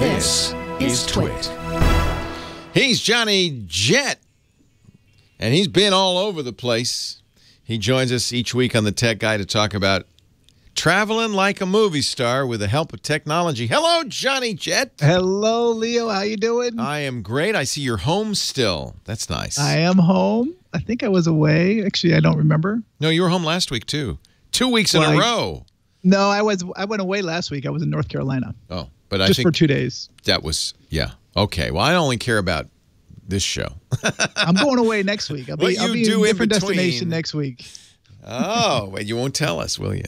This is TWiT. He's Johnny Jet, and he's been all over the place. He joins us each week on the Tech Guy to talk about traveling like a movie star with the help of technology. Hello, Johnny Jet. Hello, Leo. How you doing? I am great. I see you're home still. That's nice. I am home. I think I was away. Actually, I don't remember. No, you were home last week, too. 2 weeks in a row. No, I went away last week. I was in North Carolina. Oh, but I think just for 2 days. That was, yeah. Okay. Well, I only care about this show. I'm going away next week. I'll be in a different destination next week. Oh, wait, you won't tell us, will you?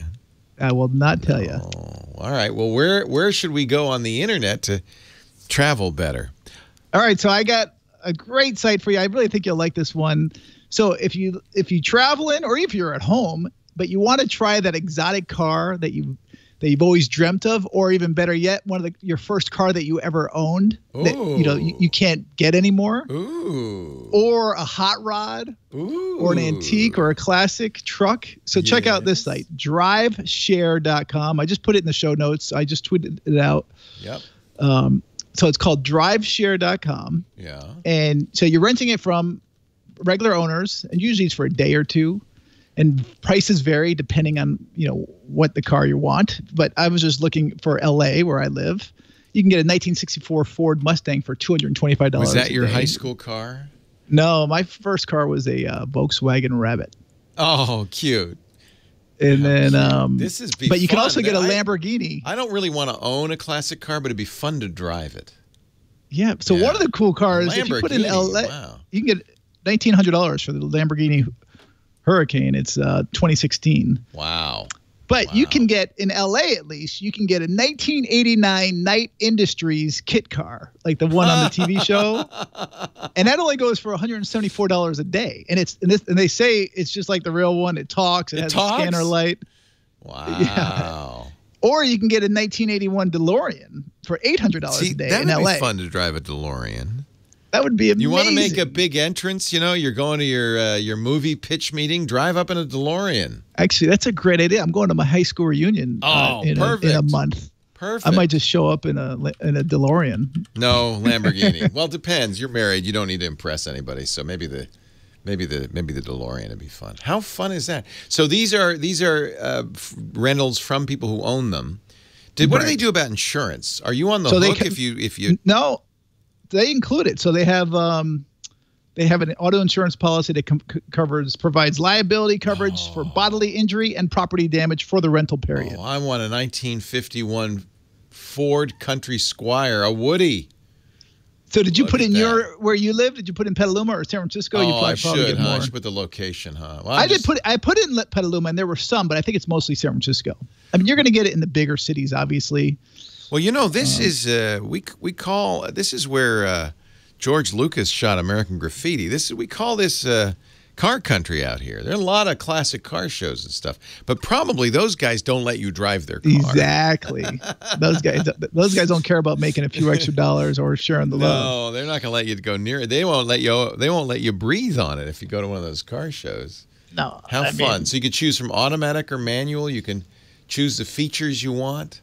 I will not tell you. Oh, all right. Well, where should we go on the internet to travel better? All right. So I got a great site for you. I really think you'll like this one. So if you traveling or if you're at home, but you want to try that exotic car that you've always dreamt of, or even better yet, your first car that you ever owned that you can't get anymore. Ooh. Or a hot rod. Ooh. Or an antique or a classic truck. So check out this site, driveshare.com. I just put it in the show notes. I just tweeted it out. Yep. So it's called driveshare.com. Yeah. And so you're renting it from regular owners, and usually it's for a day or two. And prices vary depending on, what the car you want. But I was just looking for L.A., where I live. You can get a 1964 Ford Mustang for $225. Was that your high school car? No, my first car was a Volkswagen Rabbit. Oh, cute. And then, but you can also get a Lamborghini. I don't really want to own a classic car, but it'd be fun to drive it. Yeah. So one of the cool cars, if you put in LA, you can get $1,900 for the Lamborghini Hurricane. It's 2016. Wow. But you can get, in LA at least, you can get a 1989 Knight Industries kit car, like the one on the TV show. And that only goes for $174 a day. And they say it's just like the real one. It talks. It has a scanner light. Wow. Yeah. Or you can get a 1981 DeLorean for $800 a day in LA. That would be fun to drive a DeLorean. That would be amazing. You want to make a big entrance? You're going to your movie pitch meeting. Drive up in a DeLorean. Actually, that's a great idea. I'm going to my high school reunion in a month. Perfect. I might just show up in a DeLorean. No, Lamborghini. Well, it depends. You're married. You don't need to impress anybody. So maybe the DeLorean would be fun. How fun is that? So these are rentals from people who own them. What do they do about insurance? Are you on the hook if you? No. They include it. So they have an auto insurance policy that provides liability coverage for bodily injury and property damage for the rental period. Oh, I want a 1951 Ford Country Squire, a Woody. So did you put in where you live? Did you put in Petaluma or San Francisco? I should put the location, huh? Well, I put it in Petaluma, and there were some, but I think it's mostly San Francisco. I mean, you're going to get it in the bigger cities, obviously. Well, this is this is where George Lucas shot American Graffiti. We call this car country out here. There are a lot of classic car shows and stuff, but probably those guys don't let you drive their car. Exactly. those guys don't care about making a few extra dollars or sharing the load. No, they're not going to let you go near it. They won't let you breathe on it if you go to one of those car shows. No. How fun. So you could choose from automatic or manual. You can choose the features you want.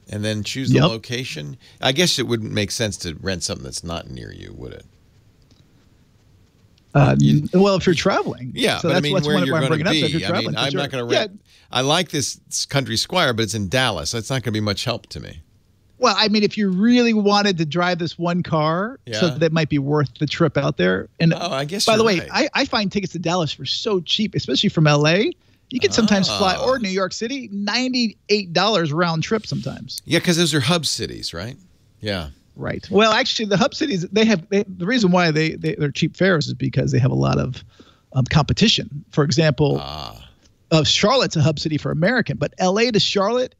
And then choose the location. I guess it wouldn't make sense to rent something that's not near you, would it? Well, if you're traveling. Yeah, so but that's where you're going to be. So I'm not going to rent. I like this Country Squire, but it's in Dallas. That's not going to be much help to me. Well, I mean, if you really wanted to drive this one car, so that might be worth the trip out there. And I guess. By the way, I find tickets to Dallas for so cheap, especially from LA. You can sometimes fly, or New York City, $98 round trip sometimes. Yeah, because those are hub cities, right? Yeah. Right. Well, actually, the hub cities, the reason why they're cheap fares is because they have a lot of competition. For example, Charlotte's a hub city for American, but LA to Charlotte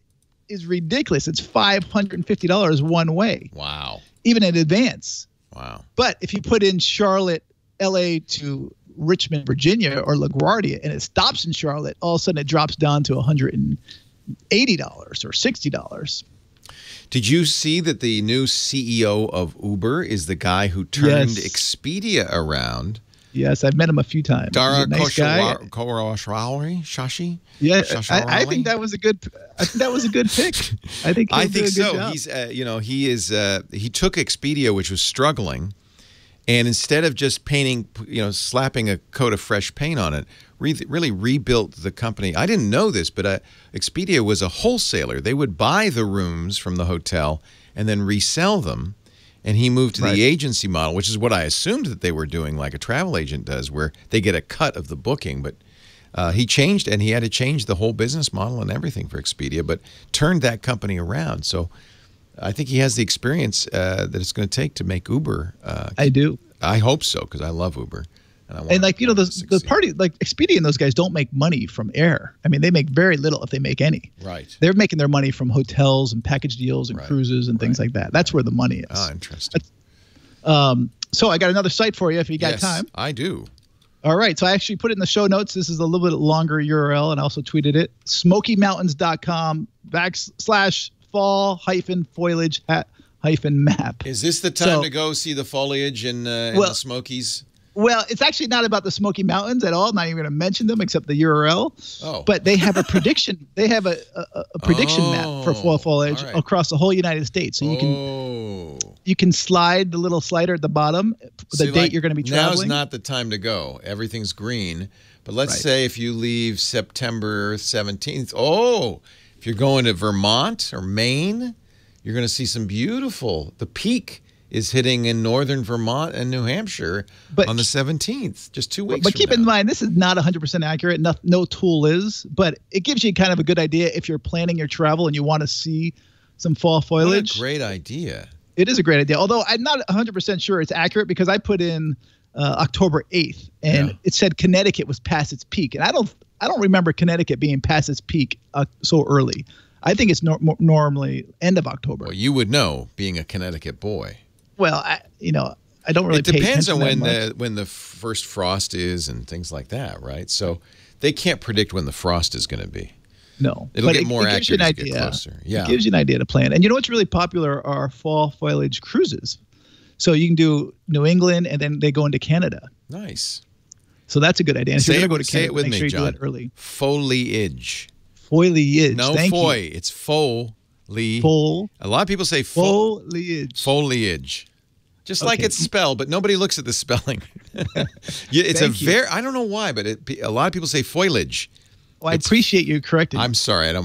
is ridiculous. It's $550 one way. Wow. Even in advance. Wow. But if you put in Charlotte, LA to Richmond, Virginia, or LaGuardia, and it stops in Charlotte, all of a sudden it drops down to $180 or $60. Did you see that the new CEO of Uber is the guy who turned Expedia around Yes, I've met him a few times. Dara He's a nice guy. Shashi? Yeah, I think that was a good. I think that was a good pick. I think so. Job. He's he took Expedia, which was struggling, and instead of just painting, slapping a coat of fresh paint on it, really rebuilt the company. I didn't know this, but Expedia was a wholesaler. They would buy the rooms from the hotel and then resell them. And he moved to the agency model, which is what I assumed that they were doing, like a travel agent does, where they get a cut of the booking. But he changed, and he had to change the whole business model and everything for Expedia, but turned that company around. So I think he has the experience that it's going to take to make Uber. I do. I hope so, because I love Uber. And like, the party, like Expedia and those guys don't make money from air. I mean, they make very little if they make any. Right. They're making their money from hotels and package deals and cruises and things like that. That's where the money is. Oh, interesting. So I got another site for you if you got time. I do. All right. So I actually put it in the show notes. This is a little bit longer URL, and I also tweeted it. SmokyMountains.com/fall-foliage-map. Is this the time to go see the foliage in the Smokies? Well, it's actually not about the Smoky Mountains at all. I'm not even going to mention them except the URL. Oh. But they have a prediction. They have a prediction map for fall foliage across the whole United States. So you can slide the little slider at the bottom, the date you're going to be traveling. Now's not the time to go. Everything's green. But let's say if you leave September 17th. Oh, if you're going to Vermont or Maine, you're going to see some beautiful. The peak is hitting in northern Vermont and New Hampshire on the 17th, just 2 weeks But keep in mind, this is not 100% accurate. No tool is, but it gives you kind of a good idea if you're planning your travel and you want to see some fall foliage. What a great idea. It is a great idea, although I'm not 100% sure it's accurate because I put in October 8th, and it said Connecticut was past its peak. And I don't remember Connecticut being past its peak so early. I think it's normally end of October. Well, you would know, being a Connecticut boy. Well, I don't really. It depends on when the first frost is and things like that, right? So they can't predict when the frost is going to be. No, it'll get more accurate as you get closer. Yeah, it gives you an idea to plan. And you know what's really popular are fall foliage cruises. So you can do New England, and then they go into Canada. Nice. So that's a good idea. And if you're going to go to Canada, say it with make me, sure you John. do it early. Foliage. Foliage. No Thank foy. you. It's foliage. A lot of people say foliage. Foliage. Just like it's spelled, but nobody looks at the spelling. It's I don't know why, but a lot of people say foliage. Well, I appreciate you correcting me. I'm sorry. I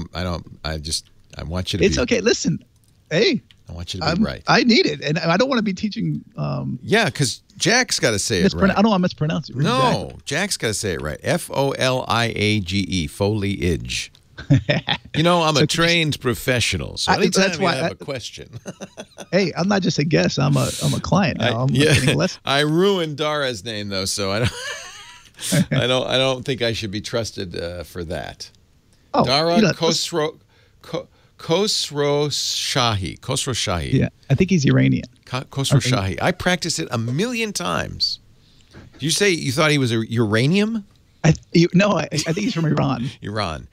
want you to It's okay. Listen, hey. I want you to be right. I need it, and I don't want to be teaching. Because Jack's got to say it right. I don't want to mispronounce it. No, Jack's got to say it right. Foliage, foliage. I'm a trained professional, so anytime I have a question. Hey, I'm not just a guest. I'm a client now. I'm getting less. I ruined Dara's name though, so I don't. I don't think I should be trusted for that. Oh, Dara Khosrow Shahi. Yeah, I think he's Iranian. Khosrow Shahi. I practiced it 1,000,000 times. Did you say you thought he was a uranium? I think he's from Iran. Iran.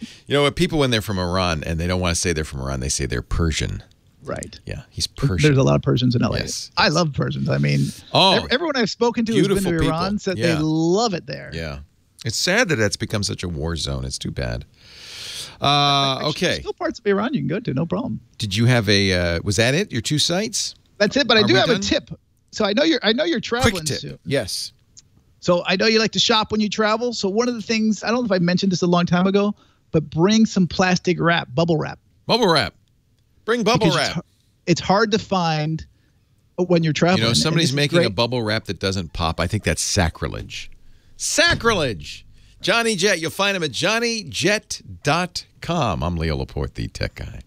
People when they're from Iran and they don't want to say they're from Iran, they say they're Persian. Right. Yeah, he's Persian. There's a lot of Persians in LA. Yes. I love Persians. I mean, everyone I've spoken to who's been to Iran said they love it there. Yeah. It's sad that that's become such a war zone. It's too bad. Okay. There's still parts of Iran you can go to, no problem. Did you have was that it? Your 2 sites? That's it, but I do have a tip. So I know you're traveling Quick tip. soon. Yes. So I know you like to shop when you travel. So one of the things, I don't know if I mentioned this a long time ago, but bring some plastic wrap, bubble wrap. Bubble wrap. Bring bubble wrap. It's hard to find when you're traveling. Somebody's making a bubble wrap that doesn't pop. I think that's sacrilege. Sacrilege. Johnny Jet. You'll find him at johnnyjet.com. I'm Leo Laporte, the tech guy.